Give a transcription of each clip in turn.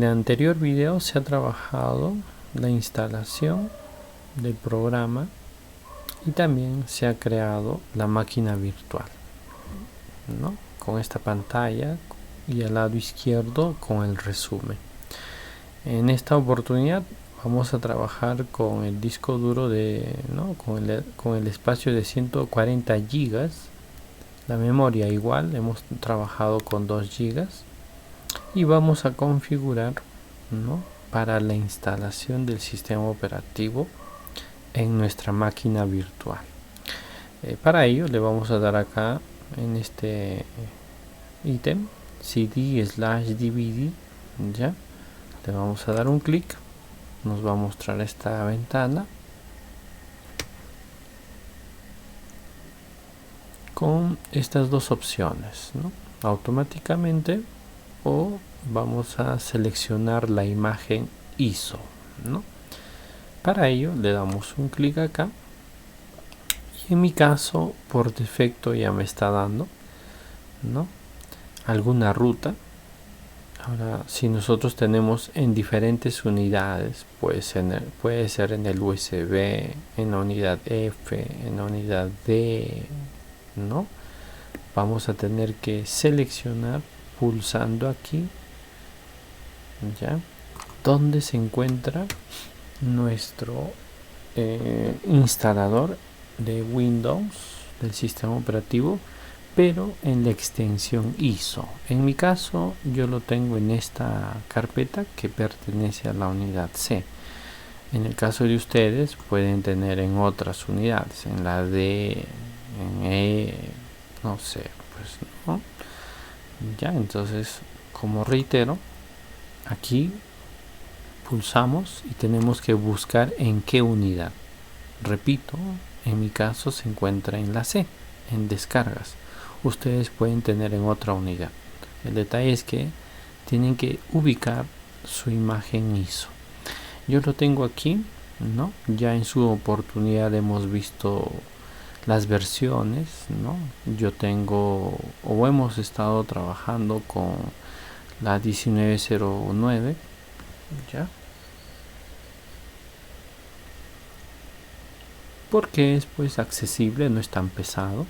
anterior video se ha trabajado la instalación del programa y también se ha creado la máquina virtual, ¿no? Con esta pantalla y al lado izquierdo con el resumen. En esta oportunidad vamos a trabajar con el disco duro con el espacio de 140 gigas. La memoria igual, hemos trabajado con 2 gigas y vamos a configurar, ¿no?, para la instalación del sistema operativo en nuestra máquina virtual. Para ello le vamos a dar acá en este ítem cd/dvd, ya le vamos a dar un clic, nos va a mostrar esta ventana con estas dos opciones, ¿no?, automáticamente, o vamos a seleccionar la imagen ISO, ¿no? Para ello le damos un clic acá y en mi caso por defecto ya me está dando, ¿no?, alguna ruta. Ahora, si nosotros tenemos en diferentes unidades, puede ser en el USB, en la unidad F, en la unidad D, ¿no?, vamos a tener que seleccionar pulsando aquí, ya, donde se encuentra nuestro instalador de Windows del sistema operativo, pero en la extensión ISO. En mi caso yo lo tengo en esta carpeta que pertenece a la unidad C. En el caso de ustedes pueden tener en otras unidades, en la D, en E, no sé, pues, ¿no? Ya, entonces, como reitero, aquí pulsamos y tenemos que buscar en qué unidad. Repito, en mi caso se encuentra en la C, en descargas. Ustedes pueden tener en otra unidad. El detalle es que tienen que ubicar su imagen ISO. Yo lo tengo aquí, ¿no? Ya en su oportunidad hemos visto las versiones, ¿no? Yo tengo, o hemos estado trabajando con la 1909, ya, porque es pues accesible, no es tan pesado.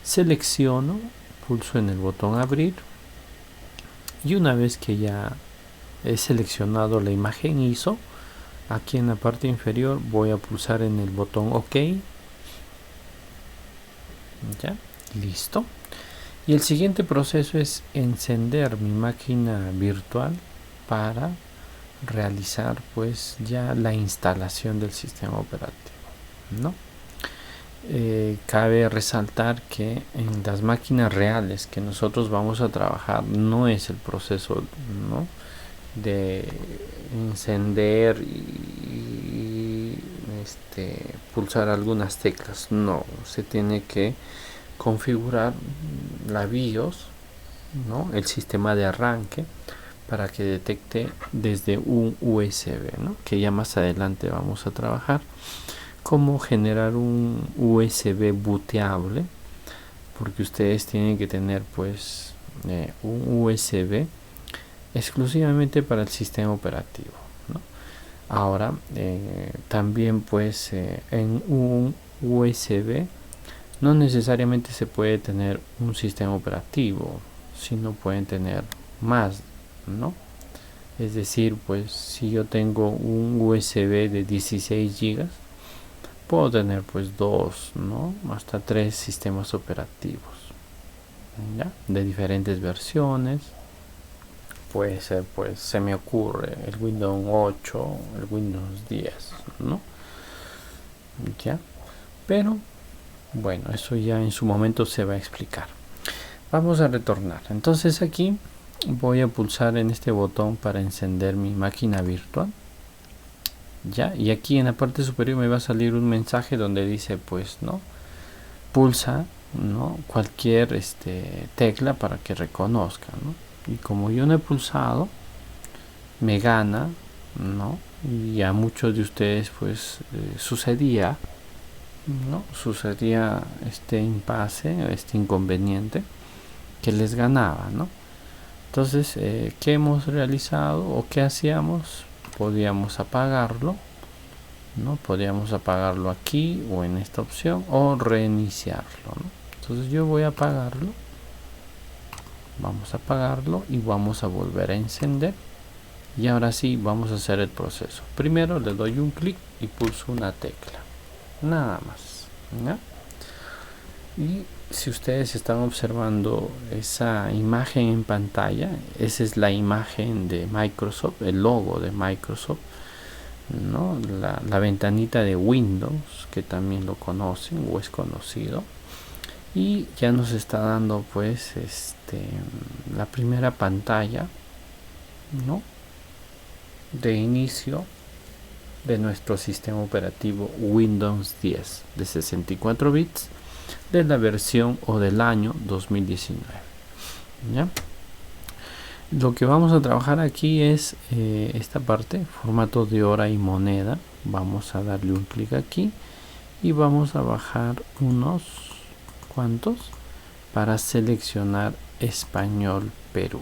Selecciono, pulso en el botón abrir y una vez que ya he seleccionado la imagen ISO, aquí en la parte inferior voy a pulsar en el botón OK. Ya, listo. Y el siguiente proceso es encender mi máquina virtual para realizar pues ya la instalación del sistema operativo, ¿no? Cabe resaltar que en las máquinas reales que nosotros vamos a trabajar no es el proceso, ¿no?, de encender y pulsar algunas teclas. No, se tiene que configurar la BIOS, ¿no?, el sistema de arranque, para que detecte desde un USB, ¿no?, que ya más adelante vamos a trabajar cómo generar un USB booteable, porque ustedes tienen que tener pues un USB exclusivamente para el sistema operativo, ¿no? Ahora también pues en un USB no necesariamente se puede tener un sistema operativo, sino pueden tener más, ¿no? Es decir, pues si yo tengo un USB de 16 gigas, puedo tener pues 2, ¿no?, hasta 3 sistemas operativos, ¿ya?, de diferentes versiones. Puede ser, pues, se me ocurre el Windows 8, el Windows 10, ¿no? Ya, pero bueno, eso ya en su momento se va a explicar. Vamos a retornar. Entonces aquí voy a pulsar en este botón para encender mi máquina virtual. Ya, y aquí en la parte superior me va a salir un mensaje donde dice pues, ¿no?, pulsa, ¿no?, cualquier tecla para que reconozca, ¿no? Y como yo no he pulsado, me gana, ¿no? Y a muchos de ustedes pues sucedía, ¿no?, este impasse, este inconveniente, que les ganaba, ¿no? Entonces, ¿qué hemos realizado o qué hacíamos? Podíamos apagarlo, ¿no? Podíamos apagarlo aquí o en esta opción o reiniciarlo, ¿no? Entonces yo voy a apagarlo, vamos a apagarlo y vamos a volver a encender. Y ahora sí vamos a hacer el proceso. Primero le doy un clic y pulso una tecla, nada más, ¿ya? Y si ustedes están observando esa imagen en pantalla, esa es la imagen de Microsoft, el logo de Microsoft, ¿no? La ventanita de Windows, que también lo conocen o es conocido. Y ya nos está dando pues la primera pantalla, ¿no?, de inicio de nuestro sistema operativo Windows 10 de 64 bits de la versión o del año 2019. ¿Ya? Lo que vamos a trabajar aquí es esta parte, formato de hora y moneda. Vamos a darle un clic aquí y vamos a bajar unos cuantos para seleccionar español Perú.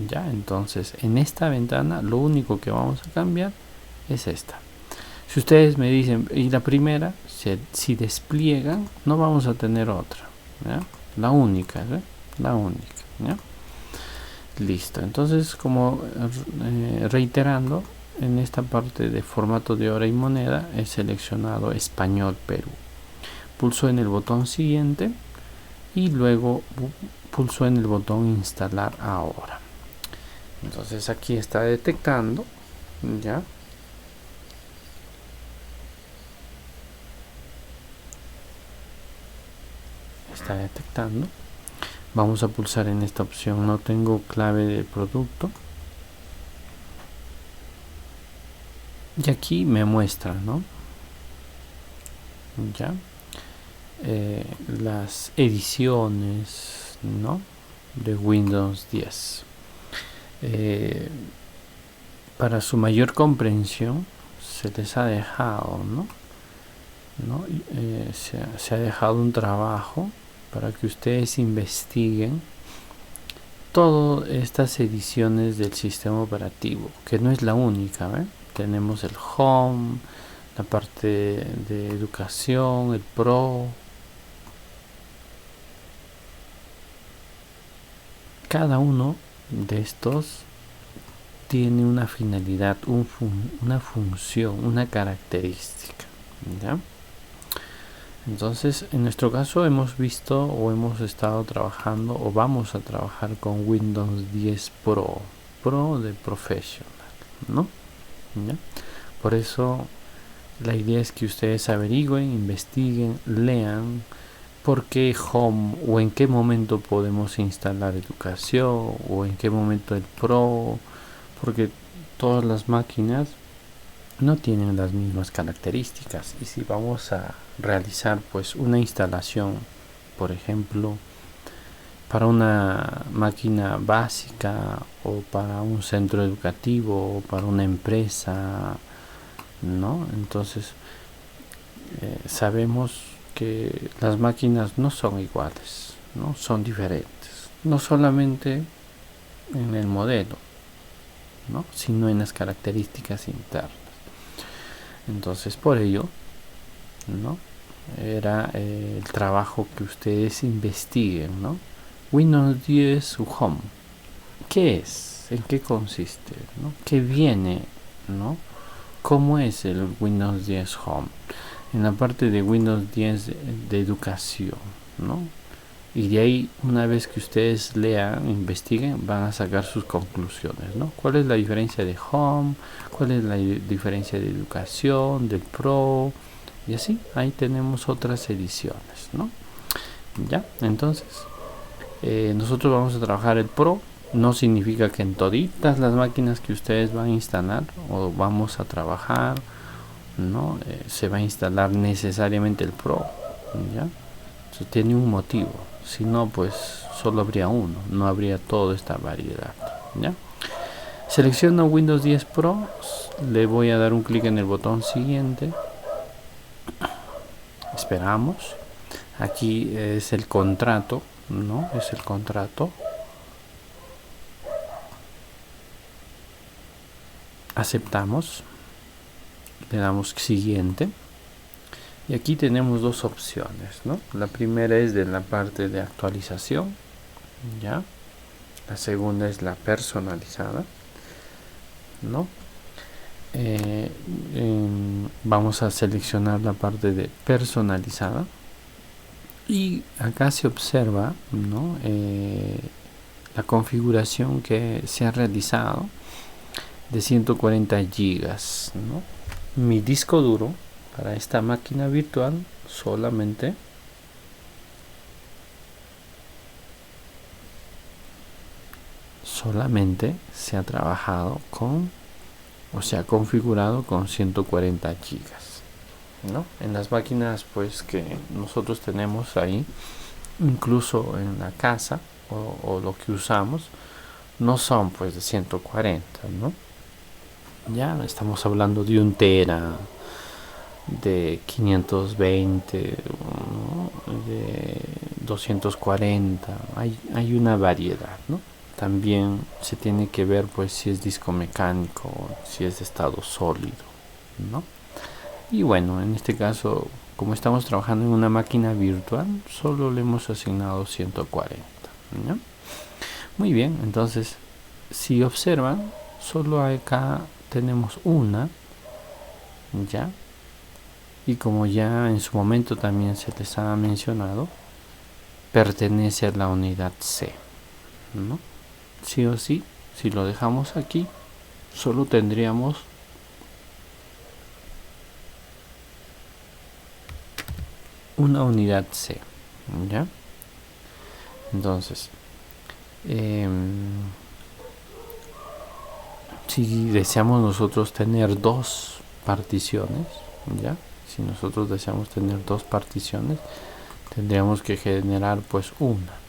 Ya, entonces en esta ventana lo único que vamos a cambiar es esta. Si ustedes me dicen, y la primera, si despliegan, no vamos a tener otra, ¿ya? La única, ¿ya? La única, ¿ya? Listo, entonces como reiterando, en esta parte de formato de hora y moneda he seleccionado español Perú. Pulso en el botón siguiente y luego pulso en el botón instalar ahora. Entonces aquí está detectando, ya. Está detectando. Vamos a pulsar en esta opción, no tengo clave de producto. Y aquí me muestra, ¿no?, ya, las ediciones, ¿no?, de Windows 10. Para su mayor comprensión se les ha dejado, ¿no? Se ha dejado un trabajo para que ustedes investiguen todas estas ediciones del sistema operativo, que no es la única, ¿eh? Tenemos el Home, la parte de educación, el Pro. Cada uno de estos tiene una finalidad, una función, una característica, ¿ya? Entonces, en nuestro caso hemos visto o hemos estado trabajando o vamos a trabajar con Windows 10 Pro, Pro de Professional, ¿no? ¿Ya? Por eso la idea es que ustedes averigüen, investiguen, lean por qué Home o en qué momento podemos instalar educación o en qué momento el Pro, porque todas las máquinas no tienen las mismas características. Y si vamos a realizar pues una instalación, por ejemplo, para una máquina básica o para un centro educativo o para una empresa, ¿no? Entonces sabemos que las máquinas no son iguales, ¿no? Son diferentes, no solamente en el modelo, ¿no?, sino en las características internas. Entonces por ello, ¿no?, era el trabajo que ustedes investiguen, ¿no? Windows 10 Home, ¿qué es? ¿En qué consiste? ¿No? ¿Qué viene? ¿No? ¿Cómo es el Windows 10 Home? En la parte de Windows 10 de educación, ¿no? Y de ahí, una vez que ustedes lean, investiguen, van a sacar sus conclusiones, ¿no? ¿Cuál es la diferencia de Home? ¿Cuál es la diferencia de educación, del Pro? Y así, ahí tenemos otras ediciones, ¿no? Ya, entonces, nosotros vamos a trabajar el Pro. No significa que en toditas las máquinas que ustedes van a instalar o vamos a trabajar, ¿no?, se va a instalar necesariamente el Pro, ¿ya? Eso tiene un motivo. Si no, pues solo habría uno, no habría toda esta variedad, ¿ya? Selecciono Windows 10 Pro, le voy a dar un clic en el botón siguiente, esperamos. Aquí es el contrato, ¿no? Es el contrato, aceptamos, le damos siguiente. Y aquí tenemos dos opciones, ¿no? La primera es de la parte de actualización, ¿ya? La segunda es la personalizada, ¿no? Vamos a seleccionar la parte de personalizada. Y acá se observa, ¿no? La configuración que se ha realizado de 140 gigas, ¿no? Mi disco duro para esta máquina virtual solamente se ha trabajado con, o se ha configurado con 140 gigas, ¿no? En las máquinas pues que nosotros tenemos ahí, incluso en la casa o lo que usamos, no son pues de 140, ¿no? Ya estamos hablando de 1 tera, de 520, ¿no? De 240, hay una variedad, ¿no? También se tiene que ver pues si es disco mecánico, si es de estado sólido, ¿no? Y bueno, en este caso, como estamos trabajando en una máquina virtual, solo le hemos asignado 140, ¿no? Muy bien, entonces si observan, solo acá tenemos una, ¿ya? Y como ya en su momento también se les ha mencionado, pertenece a la unidad C, ¿no? Sí o sí, si lo dejamos aquí, solo tendríamos una unidad C, ¿ya? Entonces, si deseamos nosotros tener dos particiones, ¿ya? Si nosotros deseamos tener dos particiones, tendríamos que generar pues una.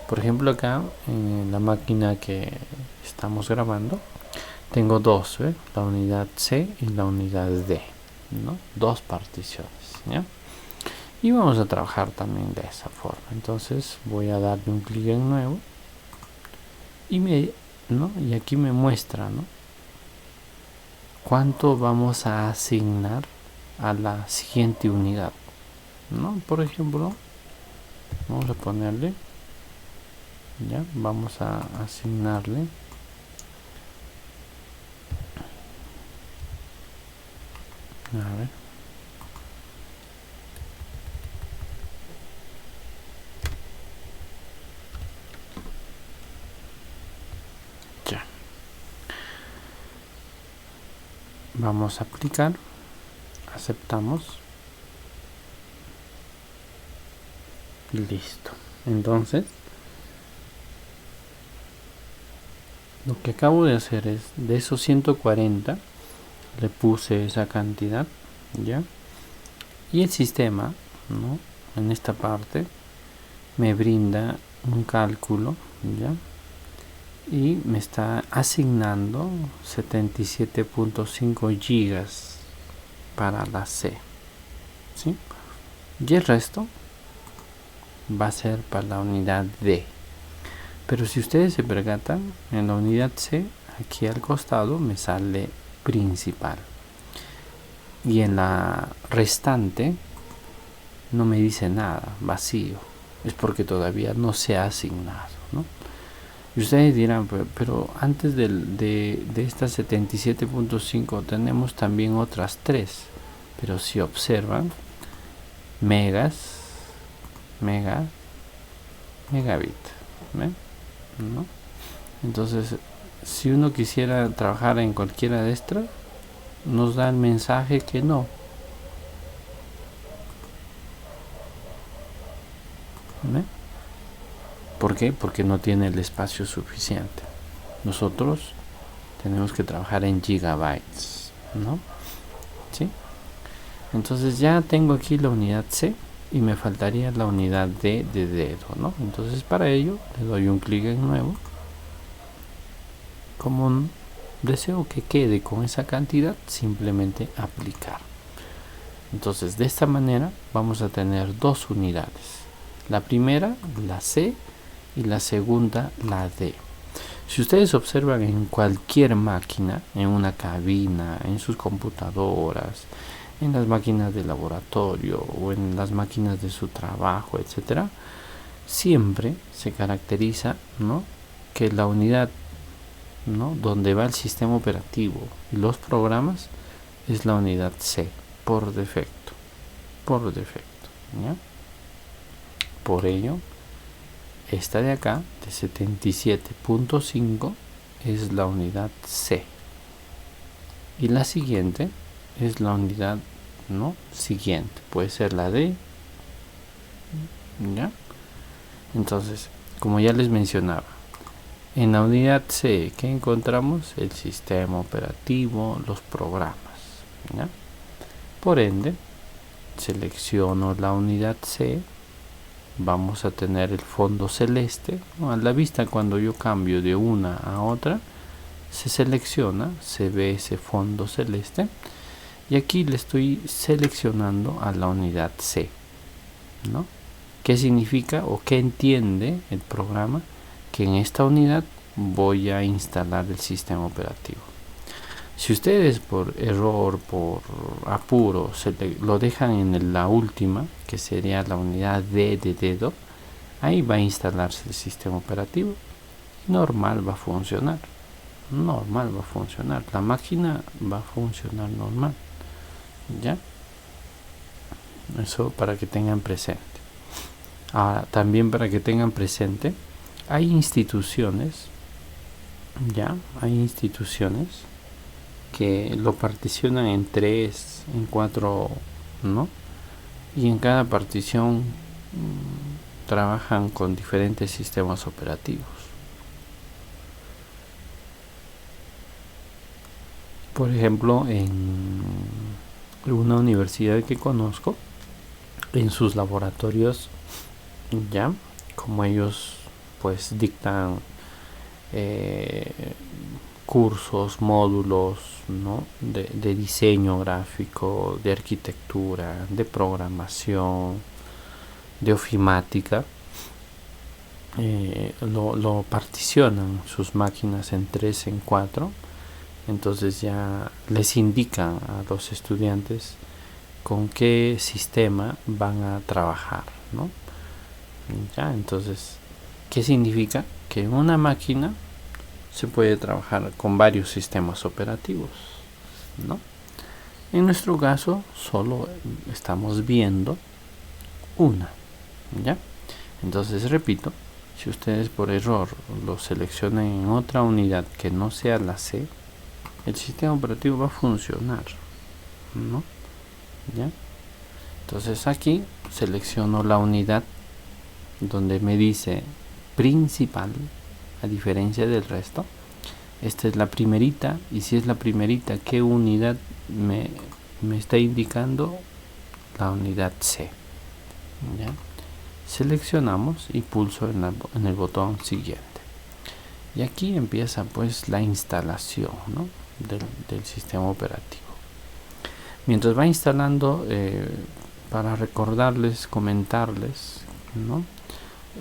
Por ejemplo, acá en la máquina que estamos grabando, tengo dos, ¿eh? La unidad C y la unidad D, ¿no? Dos particiones, ¿ya? Y vamos a trabajar también de esa forma. Entonces voy a darle un clic en nuevo y ¿no? Y aquí me muestra, ¿no? Cuánto vamos a asignar a la siguiente unidad, ¿no? Por ejemplo, vamos a ponerle, ya, vamos a asignarle a ver, ya, vamos a aplicar, aceptamos, listo. Entonces lo que acabo de hacer es, de esos 140 le puse esa cantidad, ya, y el sistema, ¿no? En esta parte me brinda un cálculo, ya, y me está asignando 77.5 gigas para la C, ¿sí? Y el resto va a ser para la unidad D. Pero si ustedes se percatan, en la unidad C, aquí al costado me sale principal, y en la restante no me dice nada, vacío. Es porque todavía no se ha asignado, ¿no? Y ustedes dirán, pero antes de estas 77.5 tenemos también otras 3. Pero si observan, megabit, ¿ven? ¿No? Entonces, si uno quisiera trabajar en cualquiera de estas, nos da el mensaje que no. ¿Ven? ¿Por qué? Porque no tiene el espacio suficiente. Nosotros tenemos que trabajar en gigabytes, ¿no? ¿Sí? Entonces ya tengo aquí la unidad C y me faltaría la unidad D de dedo, ¿no? Entonces para ello le doy un clic en nuevo. Como deseo que quede con esa cantidad, simplemente aplicar. Entonces de esta manera vamos a tener dos unidades. La primera, la C, y la segunda, la D. Si ustedes observan en cualquier máquina, en una cabina, en sus computadoras, en las máquinas de laboratorio o en las máquinas de su trabajo, etcétera, siempre se caracteriza, ¿no?, que la unidad, ¿no?, donde va el sistema operativo y los programas es la unidad C por defecto, ¿ya? Por ello, esta de acá, de 77.5, es la unidad C. Y la siguiente es la unidad, ¿no?, siguiente. Puede ser la D, ¿ya? Entonces, como ya les mencionaba, en la unidad C, ¿qué encontramos? El sistema operativo, los programas, ¿ya? Por ende, selecciono la unidad C. Vamos a tener el fondo celeste. A la vista, cuando yo cambio de una a otra, se selecciona, se ve ese fondo celeste. Y aquí le estoy seleccionando a la unidad C, ¿no? ¿Qué significa o qué entiende el programa? Que en esta unidad voy a instalar el sistema operativo. Si ustedes por error, por apuro, lo dejan en la última, que sería la unidad D de dedo, ahí va a instalarse el sistema operativo. Normal va a funcionar. La máquina va a funcionar normal. ¿Ya? Eso para que tengan presente. Ahora, también para que tengan presente, hay instituciones, ¿ya? Hay instituciones que lo particionan en 3, en 4, ¿no? Y en cada partición trabajan con diferentes sistemas operativos. Por ejemplo, en una universidad que conozco, en sus laboratorios, ya, como ellos pues dictan cursos, módulos, ¿no?, de diseño gráfico, de arquitectura, de programación, de ofimática, lo particionan sus máquinas en 3, en 4. Entonces ya les indican a los estudiantes con qué sistema van a trabajar, ¿no? Ya, entonces, ¿qué significa? Que en una máquina se puede trabajar con varios sistemas operativos, ¿no? En nuestro caso, solo estamos viendo una, ¿ya? Entonces, repito, si ustedes por error lo seleccionan en otra unidad que no sea la C, el sistema operativo va a funcionar, ¿no? ¿Ya? Entonces aquí selecciono la unidad donde me dice principal, a diferencia del resto. Esta es la primerita, y si es la primerita, ¿qué unidad me está indicando? La unidad C. ¿Ya? Seleccionamos y pulso en el botón siguiente. Y aquí empieza pues la instalación, ¿no?, del sistema operativo. Mientras va instalando, para recordarles, comentarles, ¿no?,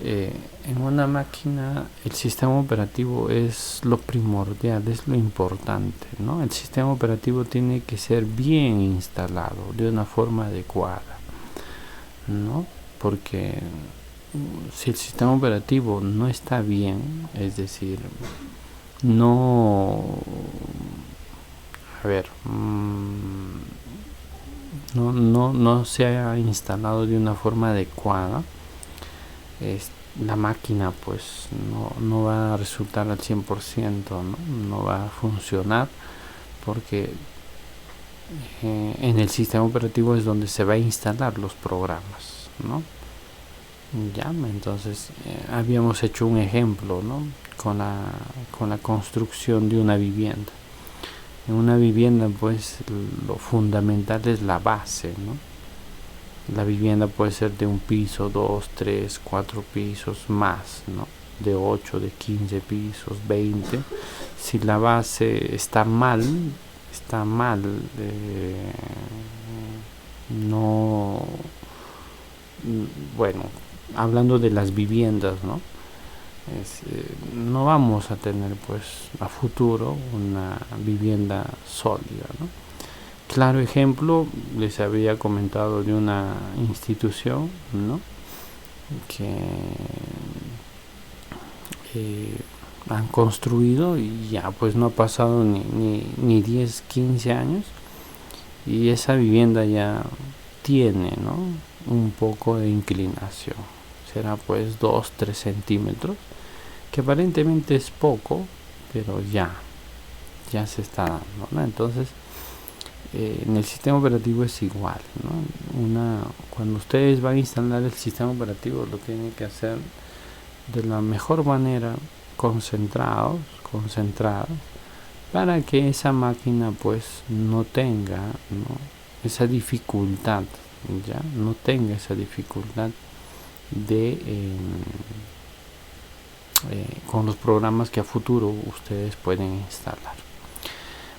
en una máquina el sistema operativo es lo primordial, es lo importante, ¿no? El sistema operativo tiene que ser bien instalado de una forma adecuada, ¿no? Porque si el sistema operativo no está bien, es decir, no, a ver, no se ha instalado de una forma adecuada, la máquina pues no va a resultar al 100%, no va a funcionar, porque en el sistema operativo es donde se va a instalar los programas, ¿no? Ya, entonces habíamos hecho un ejemplo, ¿no?, con la construcción de una vivienda. En una vivienda pues lo fundamental es la base, ¿no? La vivienda puede ser de un piso, 2, 3, 4 pisos más, ¿no?, de 8, de 15 pisos, 20. Si la base está mal, bueno, hablando de las viviendas, ¿no?, no vamos a tener pues a futuro una vivienda sólida, ¿no? Claro ejemplo, les había comentado de una institución, ¿no? Que han construido y ya pues no ha pasado ni 10, 15 años y esa vivienda ya tiene, ¿no?, un poco de inclinación, será pues 2-3 centímetros, que aparentemente es poco, pero ya se está dando, ¿no? Entonces en el sistema operativo es igual, ¿no? Cuando ustedes van a instalar el sistema operativo lo tienen que hacer de la mejor manera, concentrados, para que esa máquina pues no tenga, ¿no?, esa dificultad, ya no tenga esa dificultad de con los programas que a futuro ustedes pueden instalar.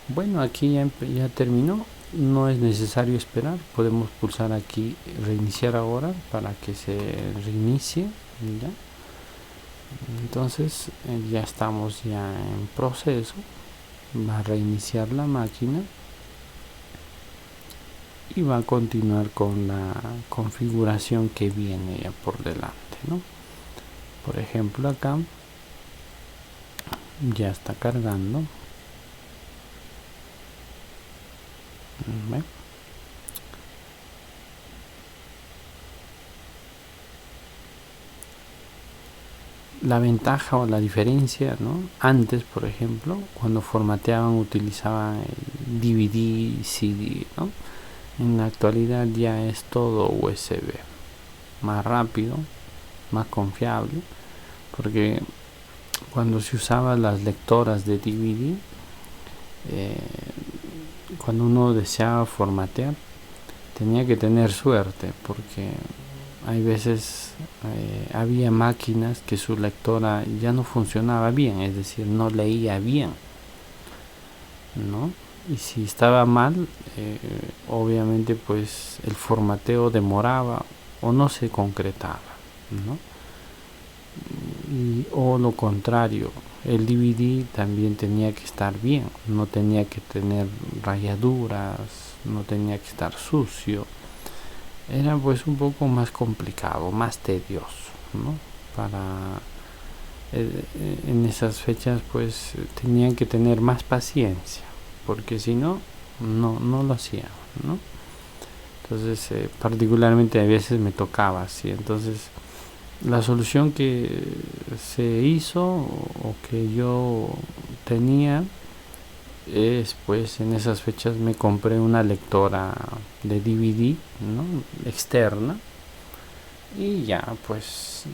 Bueno, aquí ya terminó, no es necesario esperar, podemos pulsar aquí reiniciar ahora para que se reinicie, ¿ya? Entonces ya estamos ya en proceso, va a reiniciar la máquina y va a continuar con la configuración que viene ya por delante, ¿no? Por ejemplo, acá ya está cargando. ¿Ve? La ventaja o la diferencia, ¿no? Antes, por ejemplo, cuando formateaban utilizaban el DVD, CD, ¿no? En la actualidad ya es todo USB, más rápido, más confiable, porque cuando se usaban las lectoras de DVD, cuando uno deseaba formatear tenía que tener suerte, porque hay veces había máquinas que su lectora ya no funcionaba bien, es decir, no leía bien, ¿no? Y si estaba mal, obviamente pues el formateo demoraba o no se concretaba, ¿no? O lo contrario, el DVD también tenía que estar bien, no tenía que tener rayaduras, no tenía que estar sucio. Era pues un poco más complicado, más tedioso, ¿no? Para en esas fechas pues tenían que tener más paciencia, porque si no lo hacían, ¿no? Entonces particularmente a veces me tocaba así. Entonces la solución que se hizo o que yo tenía es pues en esas fechas me compré una lectora de DVD, ¿no?, externa, y ya pues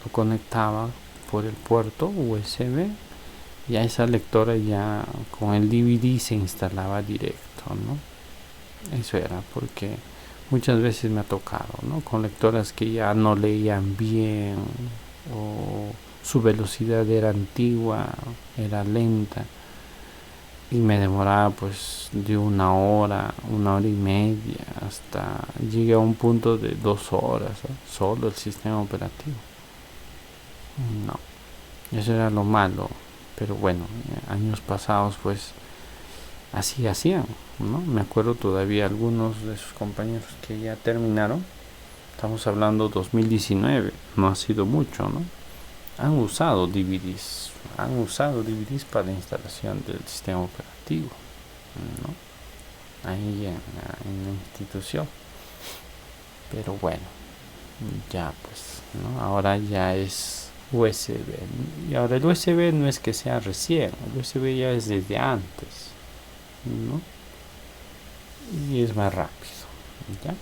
lo conectaba por el puerto USB y a esa lectora ya con el DVD se instalaba directo, ¿no? Eso era porque muchas veces me ha tocado, ¿no?, con lectoras que ya no leían bien o su velocidad era antigua, era lenta, y me demoraba pues de una hora y media, hasta llegué a un punto de 2 horas, ¿eh?, solo el sistema operativo. No, eso era lo malo, pero bueno, años pasados pues así hacían, ¿no? Me acuerdo todavía algunos de sus compañeros que ya terminaron, estamos hablando 2019, no ha sido mucho, ¿no? Han usado DVDs para la instalación del sistema operativo, ¿no?, ahí en la institución. Pero bueno, ya pues, ¿no?, ahora ya es USB. Y ahora el USB no es que sea recién, el USB ya es desde antes, ¿no? Y es más rápido, ¿ya?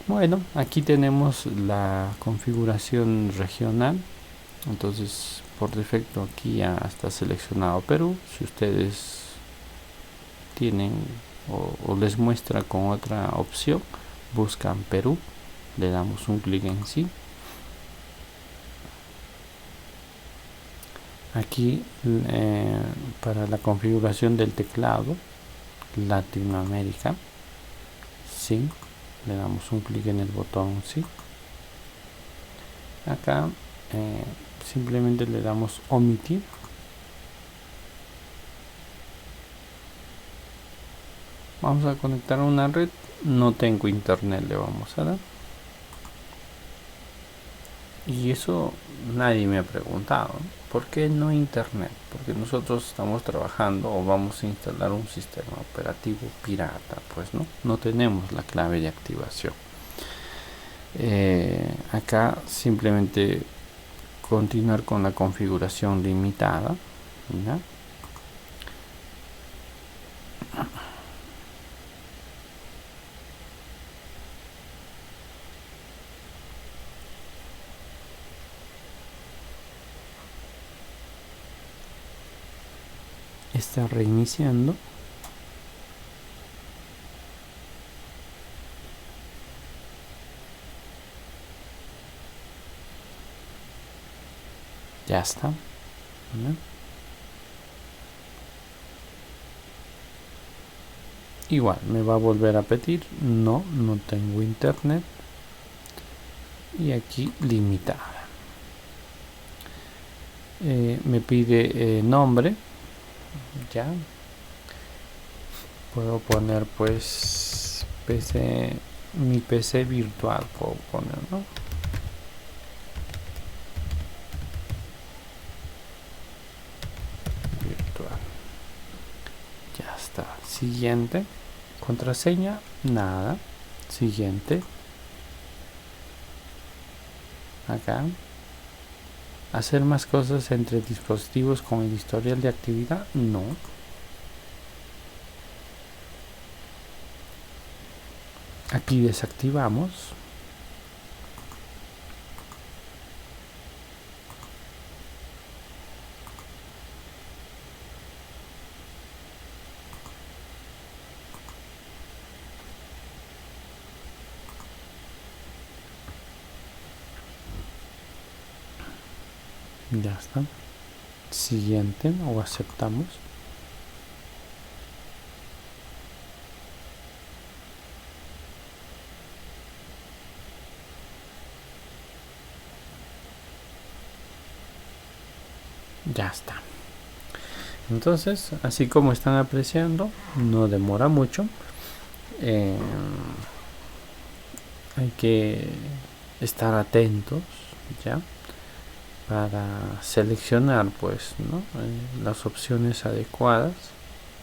Bueno, aquí tenemos la configuración regional. Entonces por defecto aquí ya está seleccionado Perú. Si ustedes tienen o les muestra con otra opción, buscan Perú, le damos un clic en sí. Aquí para la configuración del teclado, Latinoamérica, Sync, le damos un clic en el botón Sync. Acá simplemente le damos omitir. Vamos a conectar a una red, no tengo internet, le vamos a dar. Y eso nadie me ha preguntado, ¿por qué no internet? Porque nosotros estamos trabajando o vamos a instalar un sistema operativo pirata, pues no tenemos la clave de activación. Acá simplemente continuar con la configuración limitada, ¿ya? Está reiniciando. Ya está, ¿no? Igual me va a volver a pedir no tengo internet, y aquí limitada. Me pide nombre, ya puedo poner pues PC, mi PC virtual puedo poner, ¿no? Virtual. Ya está. Siguiente. Contraseña, nada. Siguiente. Acá. Hacer más cosas entre dispositivos con el historial de actividad, no. Aquí desactivamos. Ya está. Siguiente o aceptamos. Ya está. Entonces, así como están apreciando, no demora mucho. Hay que estar atentos, ya, para seleccionar pues las opciones adecuadas,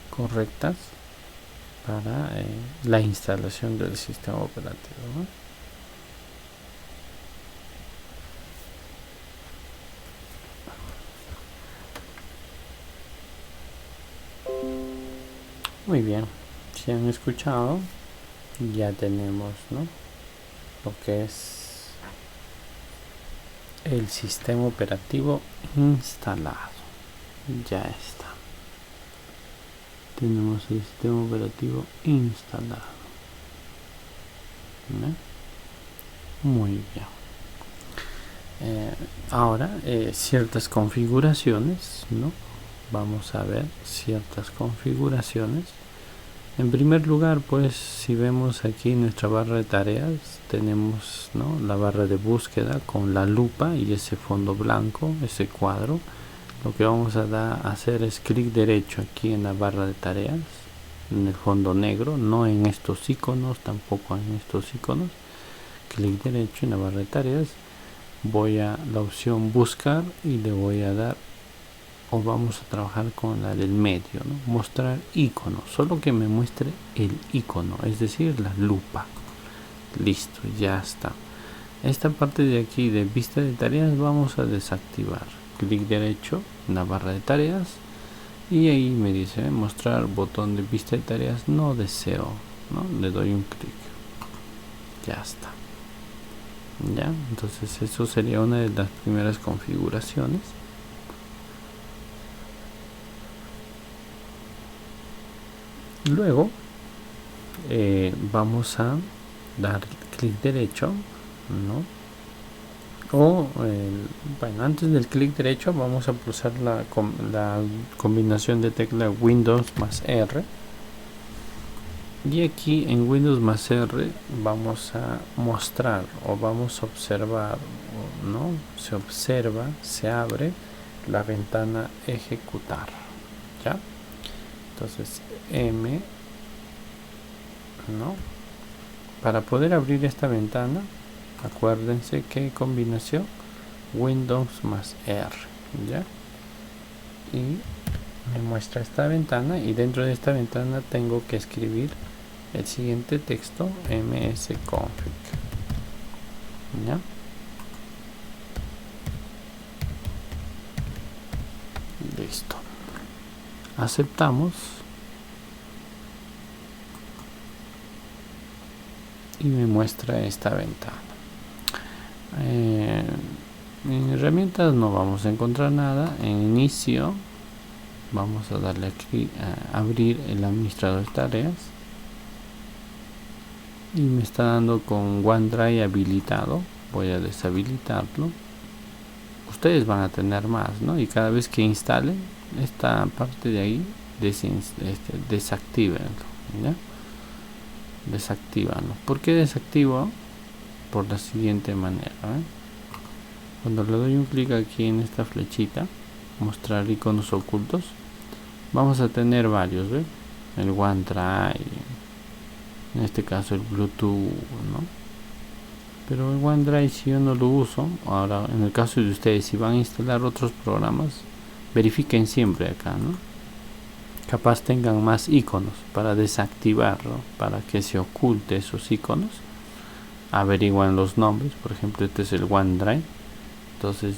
correctas para la instalación del sistema operativo, ¿no? Muy bien, si han escuchado, ya tenemos, ¿no?, lo que es el sistema operativo instalado. Ya está. Tenemos el sistema operativo instalado, ¿no? Muy bien. Ahora ciertas configuraciones, ¿no? Vamos a ver ciertas configuraciones. En primer lugar, pues si vemos aquí nuestra barra de tareas, tenemos, ¿no?, la barra de búsqueda con la lupa y ese fondo blanco, ese cuadro. Lo que vamos a hacer es clic derecho aquí en la barra de tareas, en el fondo negro, no en estos iconos, tampoco en estos iconos. Clic derecho en la barra de tareas, voy a la opción buscar y le voy a dar, o vamos a trabajar con la del medio, ¿no?, mostrar icono, solo que me muestre el icono, es decir, la lupa. Listo, ya está. Esta parte de aquí de vista de tareas vamos a desactivar. Clic derecho en la barra de tareas y ahí me dice mostrar botón de vista de tareas, no deseo, ¿no? Le doy un clic. Ya está. Ya, entonces eso sería una de las primeras configuraciones. Luego vamos a dar clic derecho, ¿no? O bueno, antes del clic derecho vamos a pulsar la combinación de tecla Windows más R, Y aquí en Windows más R vamos a mostrar o vamos a observar, ¿no? Se observa, se abre la ventana ejecutar, ¿ya? Entonces M, ¿no? Para poder abrir esta ventana, acuérdense que combinación Windows más R, ¿ya? Y me muestra esta ventana, y dentro de esta ventana tengo que escribir el siguiente texto: msconfig, ¿ya? Listo, aceptamos y me muestra esta ventana. En herramientas no vamos a encontrar nada. En inicio vamos a darle aquí a abrir el administrador de tareas, y me está dando con OneDrive habilitado. Voy a deshabilitarlo. Ustedes van a tener más, ¿no? Y cada vez que instalen esta parte de ahí, desactívenlo, ¿ya? Desactívanlo. ¿Por qué desactivo? Por la siguiente manera, ¿eh? Cuando le doy un clic aquí en esta flechita, mostrar iconos ocultos, vamos a tener varios, ¿ves? El OneDrive, en este caso el Bluetooth, ¿no? Pero el OneDrive, si yo no lo uso, ahora en el caso de ustedes, si van a instalar otros programas, verifiquen siempre acá, ¿no? Capaz tengan más iconos para desactivarlo, para que se oculte esos iconos. Averiguan los nombres, por ejemplo este es el OneDrive, entonces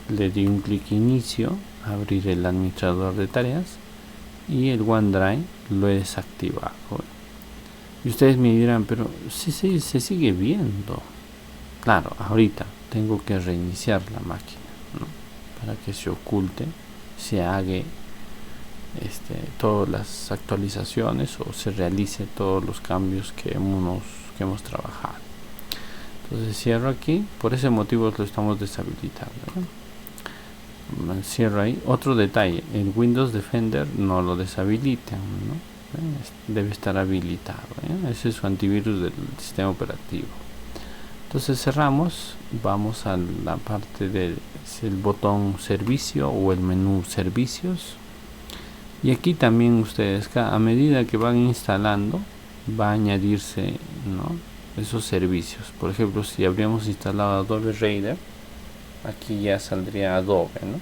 le di un clic inicio, abrir el administrador de tareas, y el OneDrive lo he desactivado. Y ustedes me dirán, pero si se sigue viendo. Claro, ahorita tengo que reiniciar la máquina, ¿no? Para que se oculte, se haga todas las actualizaciones o se realice todos los cambios que hemos trabajado. Entonces cierro aquí, por ese motivo lo estamos deshabilitando, ¿no? Cierro ahí. Otro detalle, el Windows Defender no lo deshabiliten, ¿no? Debe estar habilitado, ¿eh? Ese es su antivirus del sistema operativo. Entonces cerramos, vamos a la parte del botón servicio o el menú servicios, y aquí también ustedes, a medida que van instalando, va a añadirse, ¿no?, esos servicios. Por ejemplo, si habríamos instalado Adobe Reader, aquí ya saldría Adobe, ¿no?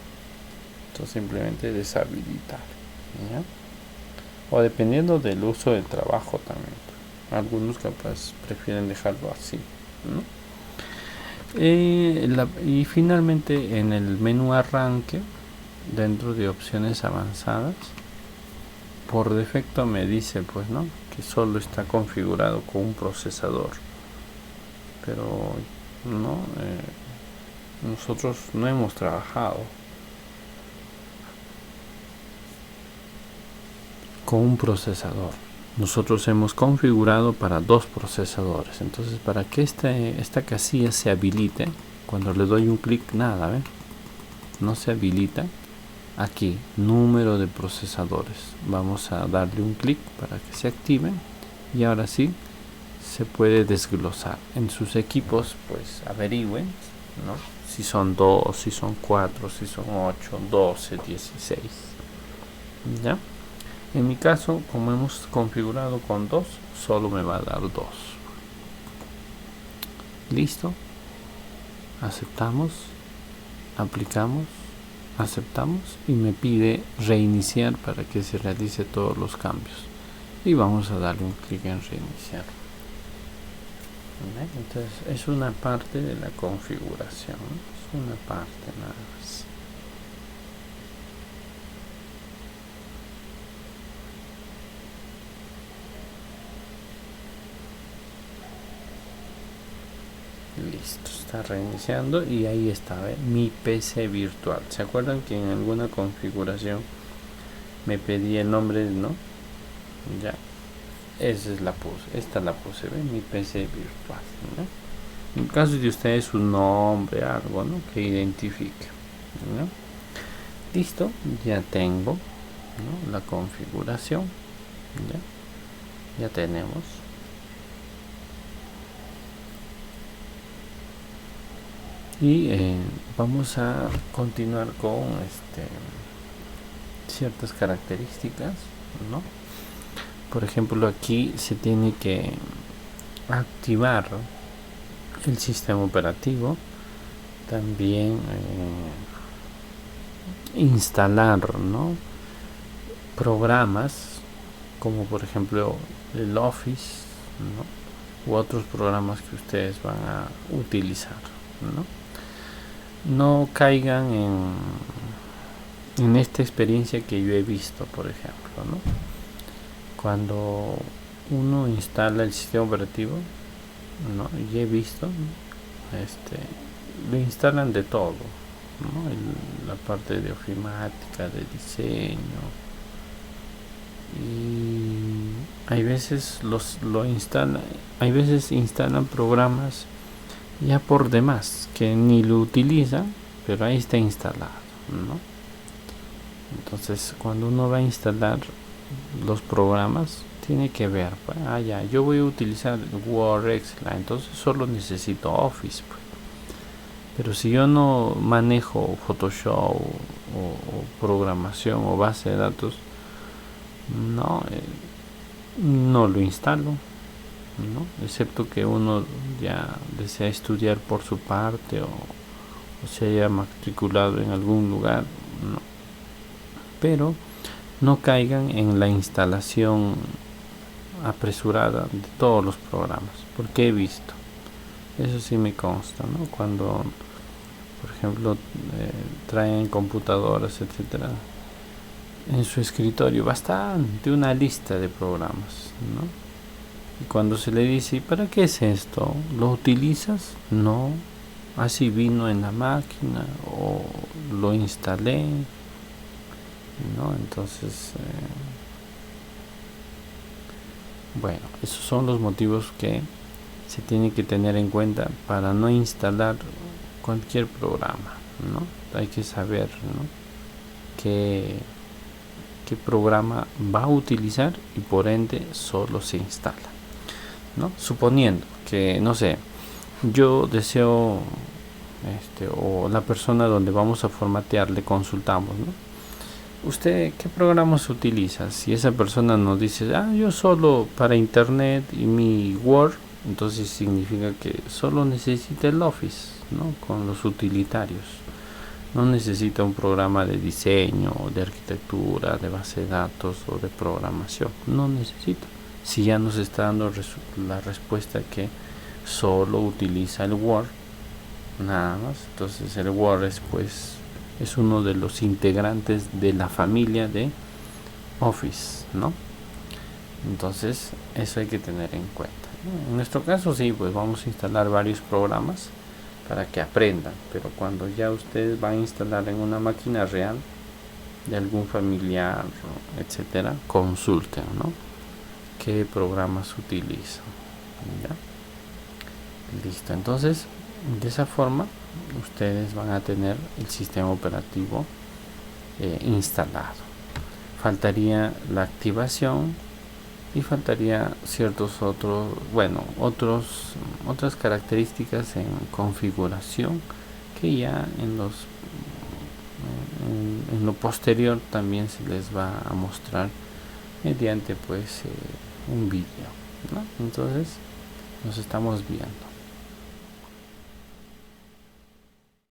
Entonces simplemente deshabilitar, ¿ya? O dependiendo del uso del trabajo también, algunos capaz prefieren dejarlo así, ¿no? Y finalmente en el menú arranque, dentro de opciones avanzadas, por defecto me dice, pues, ¿no?, que solo está configurado con un procesador, pero no, nosotros no hemos trabajado con un procesador. Nosotros hemos configurado para 2 procesadores. Entonces, para que esta casilla se habilite, cuando le doy un clic, nada, ¿ve? No se habilita. Aquí, número de procesadores. Vamos a darle un clic para que se active, y ahora sí se puede desglosar. En sus equipos, pues averigüen, ¿no?, si son 2, si son 4, si son 8, 12, 16. ¿Ya? En mi caso, como hemos configurado con 2, solo me va a dar 2. Listo. Aceptamos. Aplicamos. Aceptamos. Y me pide reiniciar para que se realice todos los cambios. Y vamos a darle un clic en reiniciar. Entonces, es una parte de la configuración. Es una parte nada más. Listo, está reiniciando y ahí está, mi PC virtual. ¿Se acuerdan que en alguna configuración me pedía el nombre, no? Ya, esa es la puse, esta la puse, mi PC virtual, ¿no? En caso de ustedes, un nombre, algo, ¿no?, que identifique, ¿no? Listo, ya tengo, ¿no?, la configuración, ¿ya? Ya tenemos. Y vamos a continuar con ciertas características, ¿no? Por ejemplo, aquí se tiene que activar el sistema operativo, también instalar, ¿no?, programas como por ejemplo el Office, ¿no?, u otros programas que ustedes van a utilizar, ¿no? No caigan en esta experiencia que yo he visto, por ejemplo, ¿no? Cuando uno instala el sistema operativo, ¿no?, y he visto, lo instalan de todo, ¿no? La parte de ofimática, de diseño, y hay veces hay veces instalan programas ya por demás que ni lo utilizan, pero ahí está instalado, ¿no? Entonces cuando uno va a instalar los programas tiene que ver, pues, ya, yo voy a utilizar Word, Excel, entonces solo necesito Office, pues. Pero si yo no manejo Photoshop o programación o base de datos, no lo instalo, ¿no? Excepto que uno ya desea estudiar por su parte o se haya matriculado en algún lugar, ¿no? Pero no caigan en la instalación apresurada de todos los programas, porque he visto, eso sí me consta, ¿no? Cuando por ejemplo traen computadoras, etcétera, en su escritorio bastante una lista de programas, ¿no? Y cuando se le dice, ¿y para qué es esto? ¿Lo utilizas? No, así vino en la máquina o lo instalé, ¿no? Entonces bueno, esos son los motivos que se tiene que tener en cuenta para no instalar cualquier programa, ¿no? Hay que saber, ¿no?, qué programa va a utilizar y por ende solo se instala, ¿no? Suponiendo que, no sé, yo deseo o la persona donde vamos a formatear le consultamos, ¿no?, ¿usted qué programas utiliza? Si esa persona nos dice, yo solo para internet y mi Word, entonces significa que solo necesita el Office, ¿no?, con los utilitarios. No necesita un programa de diseño, de arquitectura, de base de datos o de programación. No necesita. Si ya nos está dando la respuesta que solo utiliza el Word, nada más. Entonces el Word es uno de los integrantes de la familia de Office, ¿no? Entonces eso hay que tener en cuenta, ¿no? En nuestro caso sí, pues vamos a instalar varios programas para que aprendan, pero cuando ya ustedes van a instalar en una máquina real de algún familiar, etcétera, consulten, ¿no?, qué programas utilizan. ¿Ya? Listo, entonces de esa forma ustedes van a tener el sistema operativo instalado. Faltaría la activación y faltaría ciertos otras características en configuración que ya en lo posterior también se les va a mostrar mediante un vídeo, ¿no? Entonces nos estamos viendo.